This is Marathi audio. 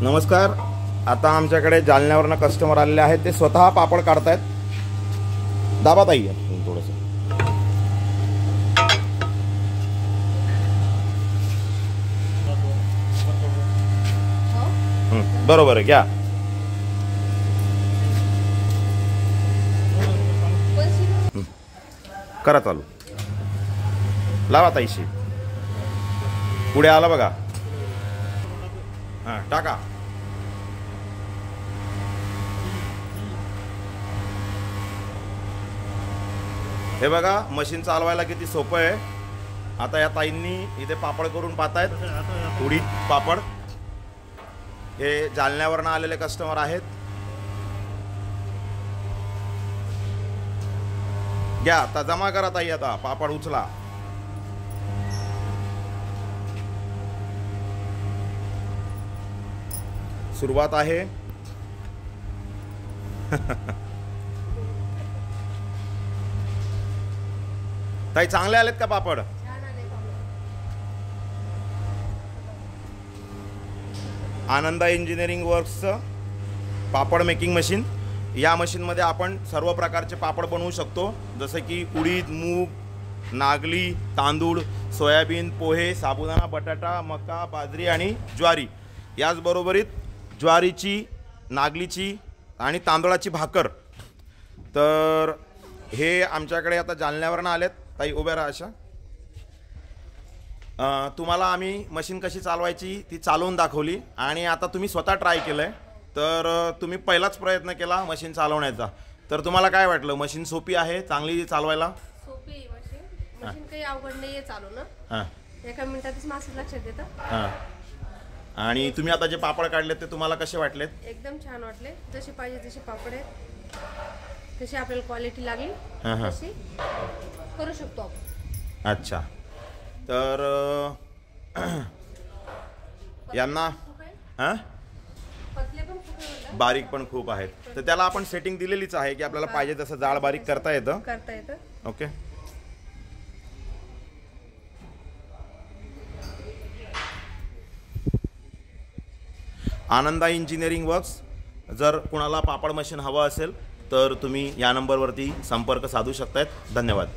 नमस्कार. आता आमच्याकडे जालन्यावरनं कस्टमर आलेले आहेत. ते स्वतः पापड काढतायत. दाबा ताई थोडंसं. बरोबर आहे, घ्या. करा चालू. लावा ताईशी. पुढे आला बघा. हां, टाका. हे बघा मशीन चालवायला किती सोपं आहे. आता या ताईंनी इथे पापड करून पाहतायत. उडीद पापड. हे जालन्यावरनं आलेले कस्टमर आहेत. घ्या आता, जमा करा ताई. आता पापड उचला. सुरुवात आहे. ताई चांगले आलेत का पापड? आनंदा इंजिनिअरिंग वर्क्सचं पापड मेकिंग मशीन. या मशीनमध्ये आपण सर्व प्रकारचे पापड बनवू शकतो, जसे की उडीद, मूग, नागली, तांदूळ, सोयाबीन, पोहे, साबुदाणा, बटाटा, मका, बाजरी आणि ज्वारी. याचबरोबरीत ज्वारीची, नागलीची आणि तांदळाची भाकर. तर हे आमच्याकडे आता जालन्यावरनं आलेत. ताई उभ्या राहा अशा. तुम्हाला आम्ही मशीन कशी चालवायची ती चालवून दाखवली आणि आता तुम्ही स्वतः ट्राय केलं आहे. तर तुम्ही पहिलाच प्रयत्न केला मशीन चालवण्याचा. तर तुम्हाला काय वाटलं? मशीन सोपी आहे, चांगली चालवायला? सोपी आहे मशीन. मशीन काही अवघड नाही आहे चालवणं. हां, एका मिनिटातच माणसं लक्षात येतं. हां. आणि तुम्ही आता जे पापड काढलेत ते तुम्हाला कसे वाटलेत? एकदम छान वाटले. जसे पाहिजे तसे पापड आहेत, तशी आपल्याला क्वालिटी लागली तशी करू शकतो आपण. अच्छा. तर यांना हां, पतले पण खूप आहे, बारीक पण खूप आहेत. तर त्याला आपण सेटिंग दिलेलीच आहे की आपल्याला पाहिजे तसं जाड बारीक करता येतं. ओके. आनंदा इंजिनिअरिंग वर्क्स. जर कुणाला पापड मशीन हवं असेल तर तुम्ही या नंबरवरती संपर्क साधू शकतायत. धन्यवाद.